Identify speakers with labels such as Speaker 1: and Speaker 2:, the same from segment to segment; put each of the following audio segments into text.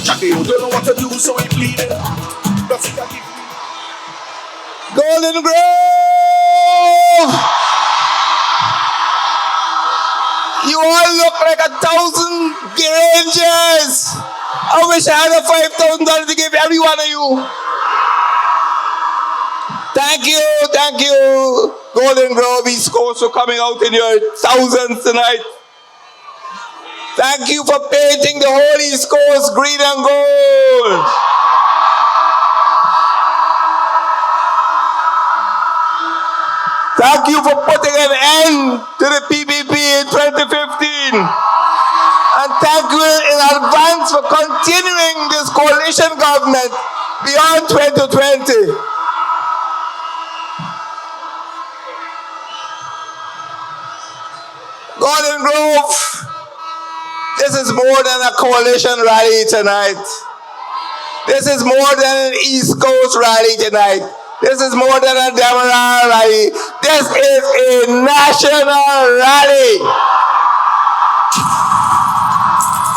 Speaker 1: Jackie, you don't know what to do, so he bleeding.
Speaker 2: Golden Grove! You all look like 1,000 Grangers! I wish I had a $5,000 to give every one of you. Thank you, Golden Grove East Coast, for coming out in your thousands tonight. Thank you for painting the whole East Coast green and gold. Thank you for putting an end to the PPP in 2015. And thank you in advance for continuing this coalition government beyond 2020. Golden Grove, this is more than a coalition rally tonight. This is more than an East Coast rally tonight. This is more than a Demerara rally. This is a national rally.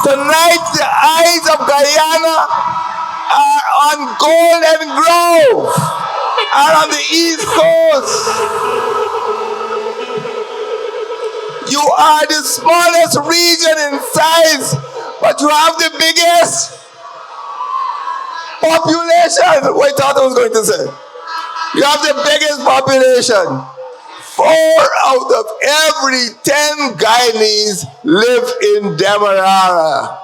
Speaker 2: Tonight, the eyes of Guyana are on Golden Grove, are on the East Coast. You are the smallest region in size, but you have the biggest population. What I thought I was going to say. You have the biggest population. 4 out of every 10 Guyanese live in Demerara.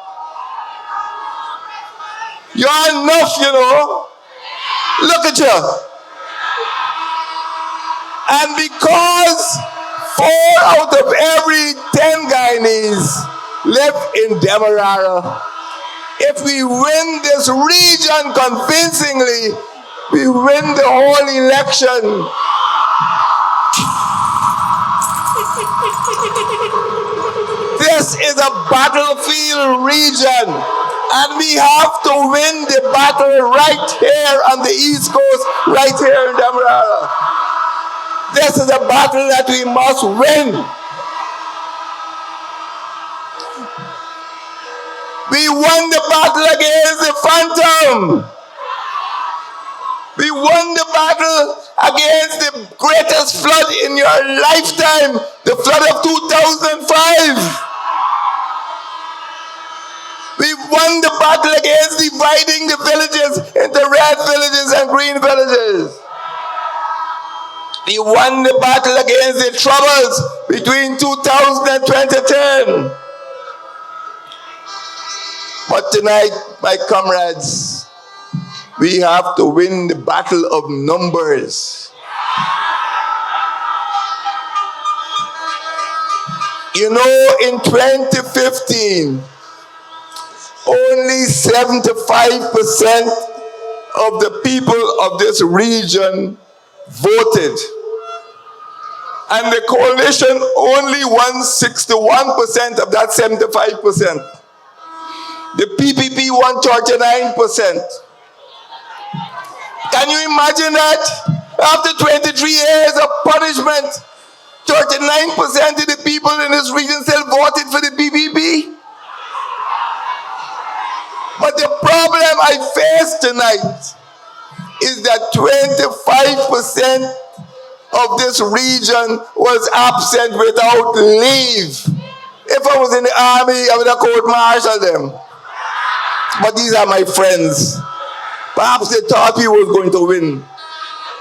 Speaker 2: You're enough, you know. Look at you. And because 4 out of every 10 Guyanese live in Demerara, if we win this region convincingly, we win the whole election. This is a battlefield region, and we have to win the battle right here on the East Coast, right here in Demerara. This is a battle that we must win. We won the battle against the Phantom. We won the battle against the greatest flood in your lifetime, the flood of 2005. We won the battle against dividing the villages into red villages and green villages. We won the battle against the troubles between 2000 and 2010. But tonight, my comrades, we have to win the battle of numbers. You know, in 2015, only 75% of the people of this region voted. And the coalition only won 61% of that 75%. The PPP won 39%. Can you imagine that? After 23 years of punishment, 39% of the people in this region still voted for the PPP? But the problem I face tonight is that 25% of this region was absent without leave. If I was in the army, I would have court-martialed them. But these are my friends. Perhaps they thought we were going to win.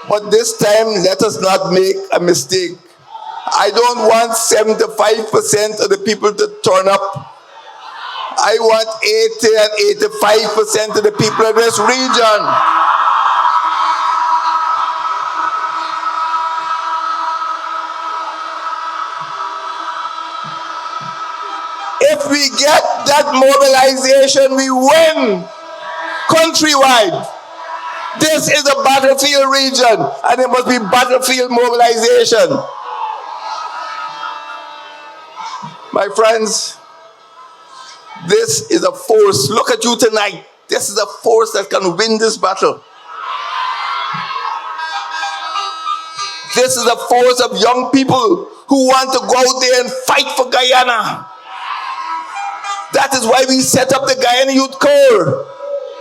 Speaker 2: But this time, let us not make a mistake. I don't want 75% of the people to turn up. I want 80 and 85% of the people of this region. If we get that mobilization, we win countrywide. This is a battlefield region, and it must be battlefield mobilization. My friends, this is a force. Look at you tonight. This is a force that can win this battle. This is a force of young people who want to go out there and fight for Guyana. That is why we set up the Guyana Youth Corps.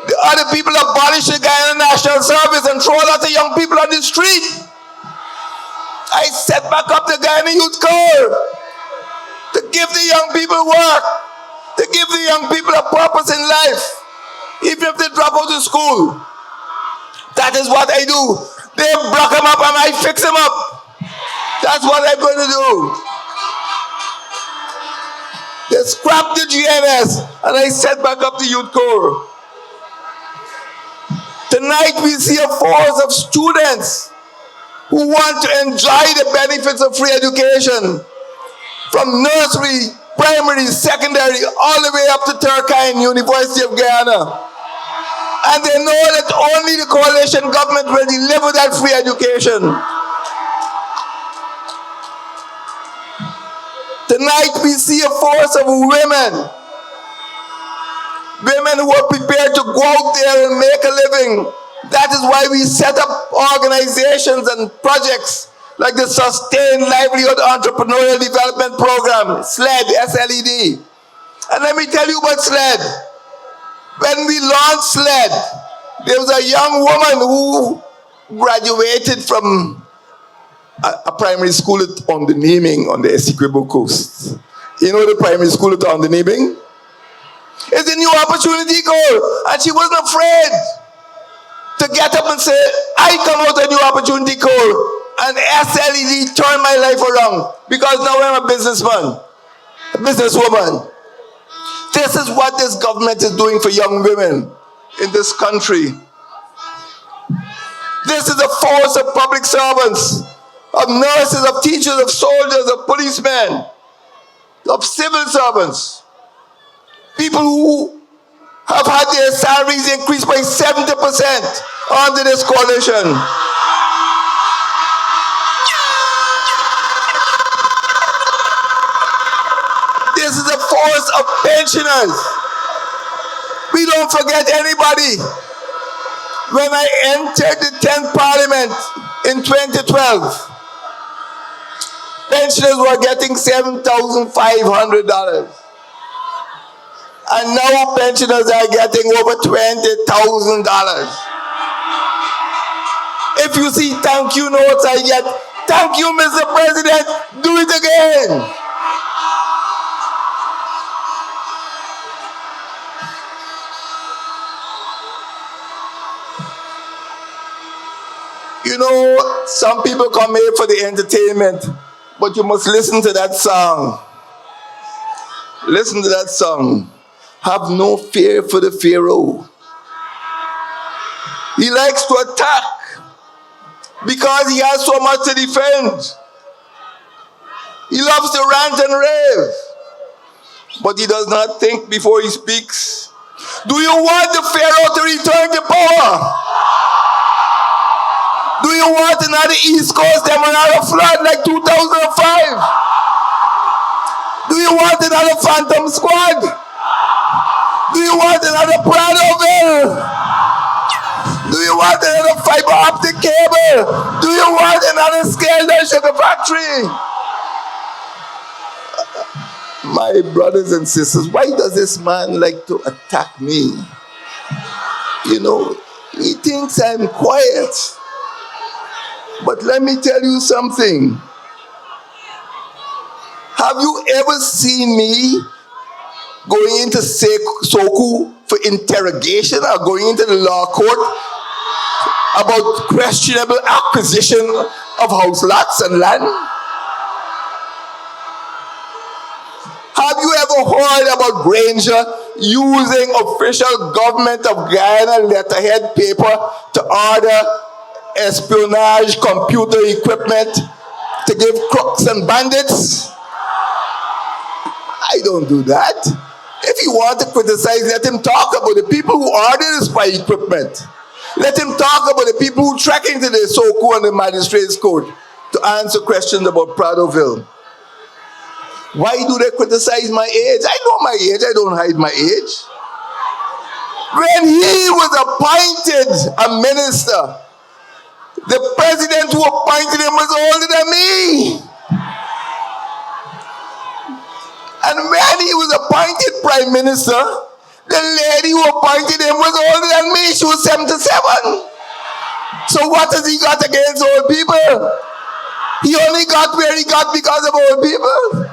Speaker 2: The other people abolished the Guyana National Service and throw a lot of young people on the street. I set back up the Guyana Youth Corps to give the young people work, to give the young people a purpose in life, even if they drop out of school. That is what I do. They block them up and I fix them up. That's what I'm going to do. They scrapped the GNS and I set back up the Youth Corps. Tonight we see a force of students who want to enjoy the benefits of free education from nursery, primary, secondary, all the way up to Turkine, University of Guyana. And they know that only the coalition government will deliver that free education. Tonight we see a force of women who are prepared to go out there and make a living. That is why we set up organizations and projects like the Sustained Livelihood Entrepreneurial Development Program, SLED, S-L-E-D. And let me tell you about SLED. When we launched SLED, there was a young woman who graduated from a primary school on the Naming on the Essequibo coast. You know the primary school at on the Naming? It's a new opportunity goal. And she wasn't afraid to get up and say, I come out a new opportunity goal. And SLED turned my life around because now I'm a businessman, a businesswoman. This is what this government is doing for young women in this country. This is a force of public servants, of nurses, of teachers, of soldiers, of policemen, of civil servants. People who have had their salaries increased by 70% under this coalition. This is a force of pensioners. We don't forget anybody. When I entered the 10th Parliament in 2012, pensioners were getting $7,500. And now pensioners are getting over $20,000. If you see thank you notes I get, thank you, Mr. President, do it again. You know, some people come here for the entertainment, but you must listen to that song. Listen to that song. Have no fear for the Pharaoh. He likes to attack because he has so much to defend. He loves to rant and rave, but he does not think before he speaks. Do you want the Pharaoh to return to power? Do you want another East Coast another flood like 2005? Do you want another Phantom Squad? Do you want another Pradoville? Do you want another fiber optic cable? Do you want another scaled sugar factory? My brothers and sisters, why does this man like to attack me? You know, he thinks I'm quiet. But let me tell you something. Have you ever seen me going into Soku for interrogation or going into the law court about questionable acquisition of house lots and land? Have you ever heard about Granger using official government of Guyana letterhead paper to order espionage computer equipment to give crooks and bandits? I don't do that. If you want to criticize, let him talk about the people who order the spy equipment. Let him talk about the people who track into the Soku and the magistrates court to answer questions about Pradoville. Why do they criticize my age? I know my age. I don't hide my age. When he was appointed a minister, the president who appointed him was older than me. And when he was appointed prime minister, the lady who appointed him was older than me. She was 77. So what has he got against old people? He only got where he got because of old people.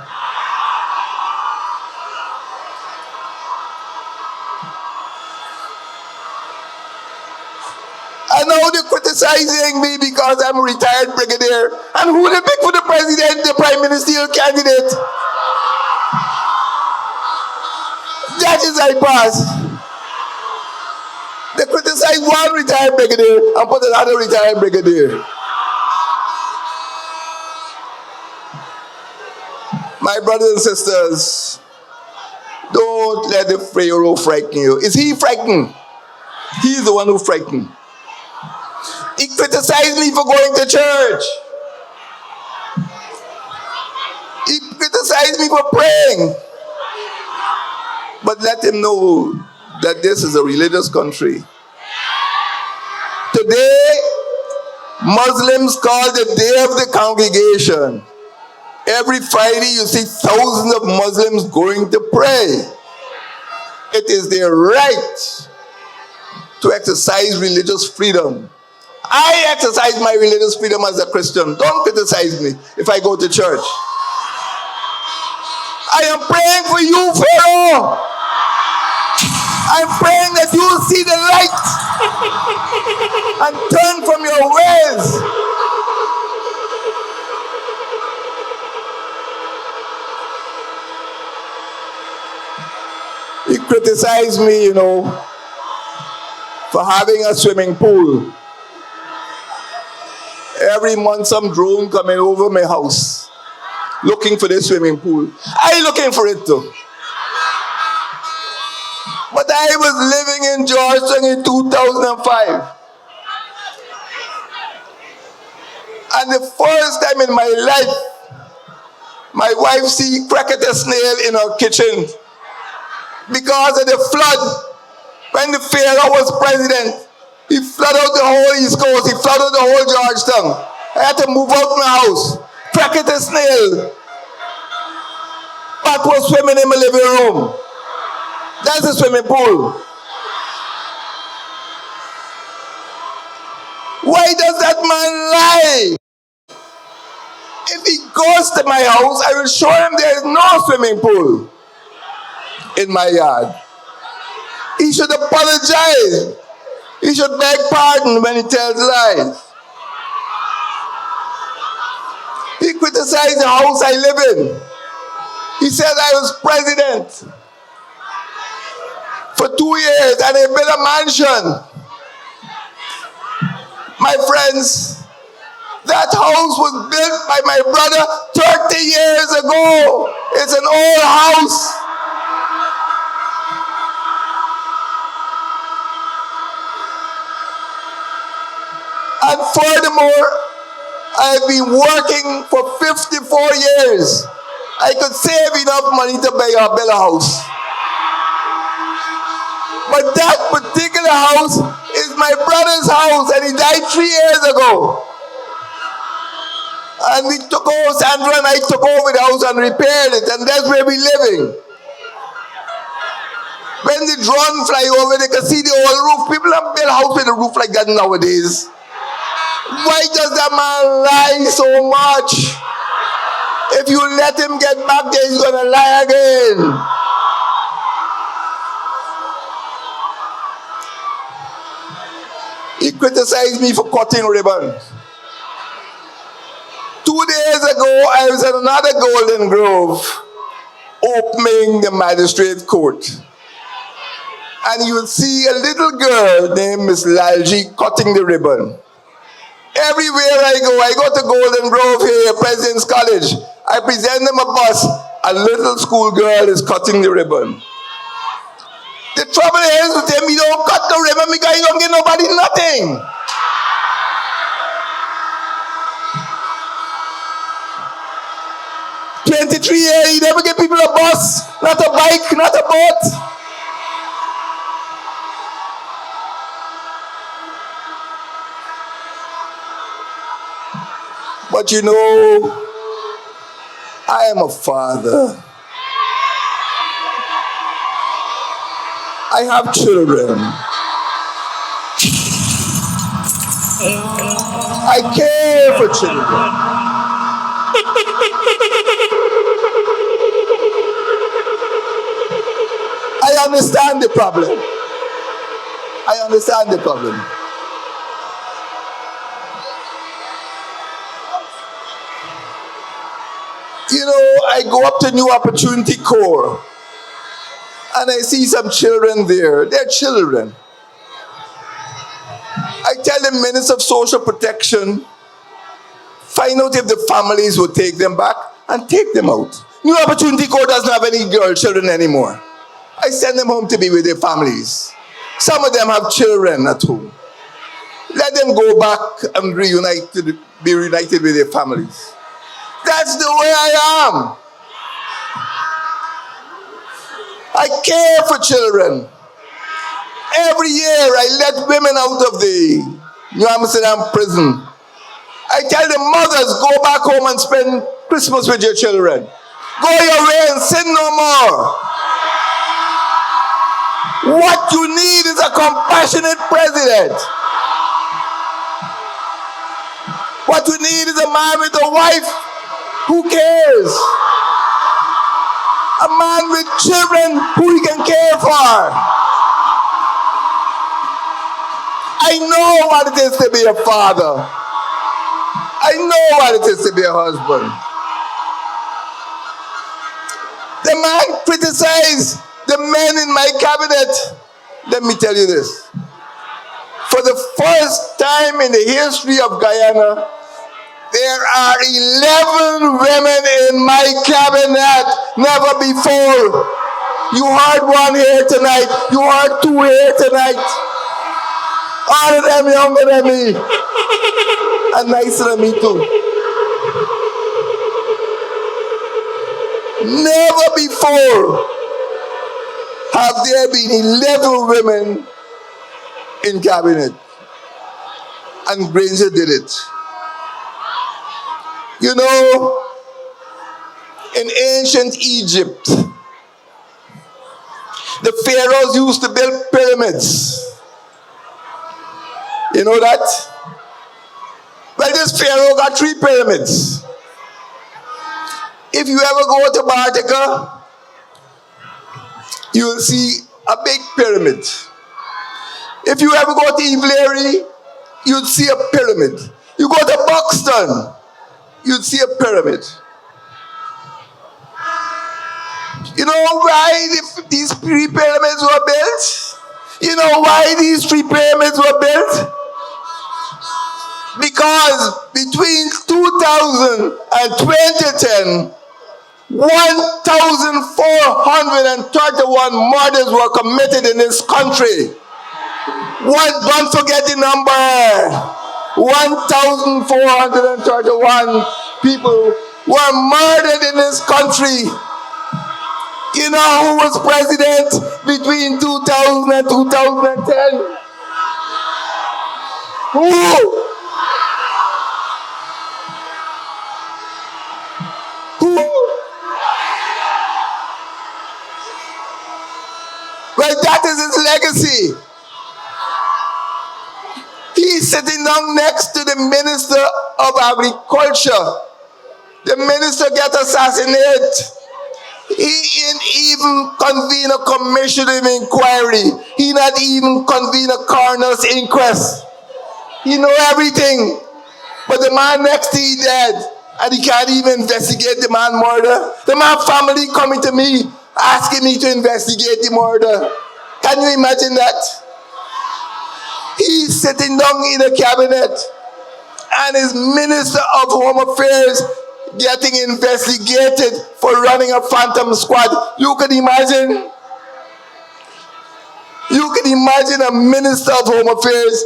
Speaker 2: And now they're criticizing me because I'm a retired brigadier. And who they pick for the president, the prime ministerial candidate? That is I pass. They criticize one retired brigadier and put another retired brigadier. My brothers and sisters, don't let the Pharaoh frighten you. Is he frightened? He's the one who frightened. He criticized me for going to church. He criticized me for praying. But let him know that this is a religious country. Today, Muslims call the Day of the Congregation. Every Friday you see thousands of Muslims going to pray. It is their right to exercise religious freedom. I exercise my religious freedom as a Christian. Don't criticize me if I go to church. I am praying for you, Pharaoh. I'm praying that you will see the light and turn from your ways. He criticized me, for having a swimming pool. Every month some drone coming over my house looking for the swimming pool. I looking for it too. But I was living in Georgetown in 2005. And the first time in my life, my wife see cricket snail in her kitchen because of the flood. When the Pharaoh was president, he flooded out the whole East Coast. He flooded the whole Georgetown. I had to move out my house. Cricket snail. But was swimming in my living room. That's a swimming pool. Why does that man lie? If he goes to my house, I will show him there is no swimming pool in my yard. He should apologize. He should beg pardon when he tells lies. He criticized the house I live in. He said I was president for 2 years and they built a mansion. My friends, that house was built by my brother 30 years ago. It's an old house. And furthermore, I've been working for 54 years. I could save enough money to build a house. But that particular house is my brother's house, and he died 3 years ago. And we took over, Sandra and I took over the house and repaired it, and that's where we're living. When the drone fly over, they can see the old roof. People don't build a house with a roof like that nowadays. Why does that man lie so much? If you let him get back there, he's going to lie again. He criticized me for cutting ribbons. 2 days ago, I was at another Golden Grove opening the magistrate court. And you will see a little girl named Miss Lalji cutting the ribbon. Everywhere I go to Golden Grove here, President's College. I present them a bus. A little school girl is cutting the ribbon. The trouble is with them, you don't cut the ribbon because you don't give nobody nothing. "23 years, you never give people a bus, not a bike, not a boat." But I am a father. I have children. I care for children. I understand the problem. I understand the problem. You know, I go up to New Opportunity Corps and I see some children there. They're children. I tell the Minister of Social Protection, find out if the families will take them back and take them out. New Opportunity Corps doesn't have any girl children anymore. I send them home to be with their families. Some of them have children at home. Let them go back and be reunited with their families. That's the way I am. I care for children. Every year I let women out of the New Amsterdam prison. I tell the mothers, go back home and spend Christmas with your children. Go your way and sin no more. What you need is a compassionate president. What you need is a man with a wife who cares. A man with children who he can care for. I know what it is to be a father. I know what it is to be a husband. The man criticized the men in my cabinet. Let me tell you this. For the first time in the history of Guyana, there are 11 women in my cabinet. Never before. You heard one here tonight. You heard two here tonight. All of them younger than me. And nicer than me too. Never before have there been 11 women in cabinet. And Granger did it. You know, in ancient Egypt, the pharaohs used to build pyramids. You know that? Well, this pharaoh got 3 pyramids. If you ever go to Bartica, you will see a big pyramid. If you ever go to Ivlery, you'll see a pyramid. You go to Buxton, you'd see a pyramid. You know why these 3 pyramids were built? You know why these 3 pyramids were built? Because between 2000 and 2010, 1,431 murders were committed in this country. Don't forget the number. 1,431 people were murdered in this country. You know who was president between 2000 and 2010? Who? Well, that is his legacy. He's sitting down next to the Minister of Agriculture. The minister get assassinated. He didn't even convene a commission of inquiry. He not even convene a coroner's inquest. He know everything. But the man next to he dead. And he can't even investigate the man murder. The man family coming to me, asking me to investigate the murder. Can you imagine that? He's sitting down in the cabinet and his Minister of Home Affairs getting investigated for running a phantom squad. You can imagine? You can imagine a Minister of Home Affairs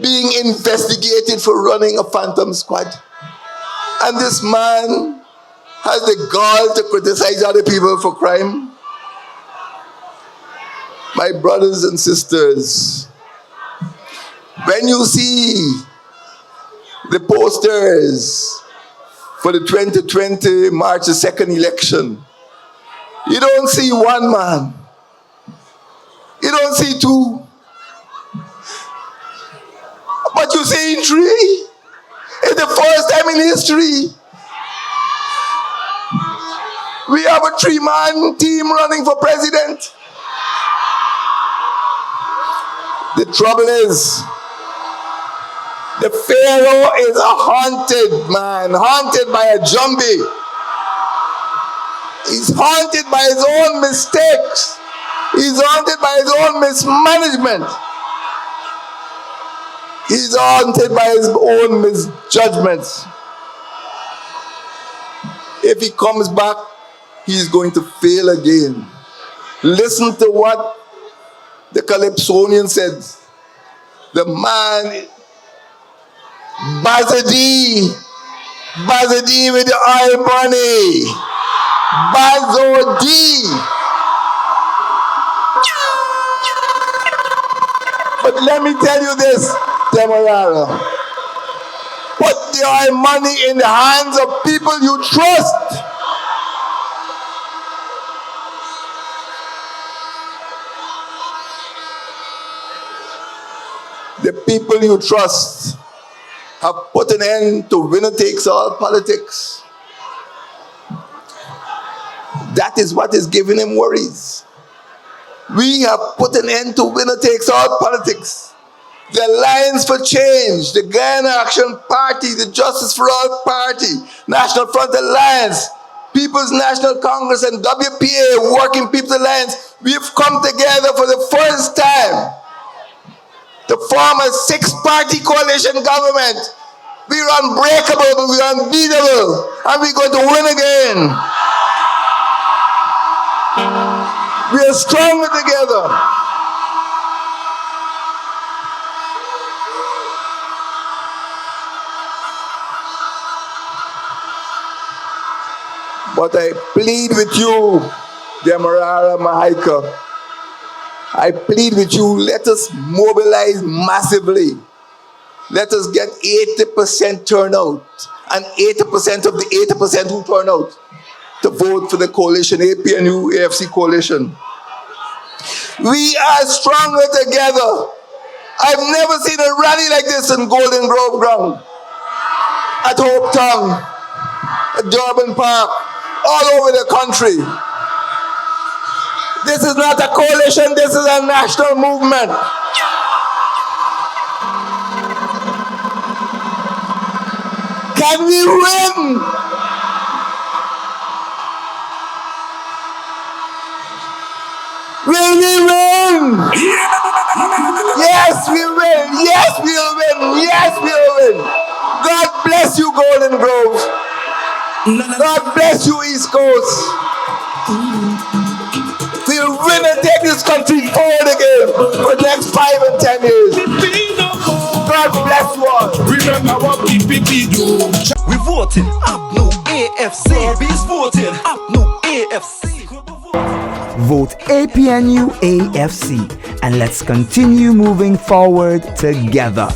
Speaker 2: being investigated for running a phantom squad. And this man has the gall to criticize other people for crime. My brothers and sisters, when you see the posters for the 2020 March the 2nd election, you don't see one man. You You don't see 2. But you see 3. It's the first time in history. We have a 3-man team running for president. The trouble is, the Pharaoh is a haunted man, haunted by a zombie. He's haunted by his own mistakes. He's haunted by his own mismanagement. He's haunted by his own misjudgments. If he comes back, he's going to fail again. Listen to what the Calypsonian said. The man, Bazadi with the oil money. Bazodi. But let me tell you this, Demerara. Put the oil money in the hands of people you trust. The people you trust have put an end to winner-takes-all politics. That is what is giving him worries. We have put an end to winner-takes-all politics. The Alliance for Change, the Ghana Action Party, the Justice for All Party, National Front Alliance, People's National Congress, and WPA, Working People's Alliance, we have come together for the first time to form a 6-party coalition government. We are unbreakable, but we are unbeatable, and we're going to win again. We are stronger together. But I plead with you, Demerara Mahaika, I plead with you, let us mobilize massively. Let us get 80% turnout, and 80% of the 80% who turn out to vote for the coalition, APNUAFC coalition. We are stronger together. I've never seen a rally like this in Golden Grove ground, at Hope Town, at Durban Park, all over the country. This is not a coalition, this is a national movement. Can we win? Will we win? Yes, we win. Yes, we'll win. Yes, we'll win. God bless you, Golden Grove. God bless you, East Coast. We'll win and take this country forward again for the next 5 and 10 years. God bless you all.
Speaker 1: Remember what PPP do.
Speaker 3: We voting APNUAFC. Bees voting APNUAFC.
Speaker 4: Vote APNUAFC and let's continue moving forward together.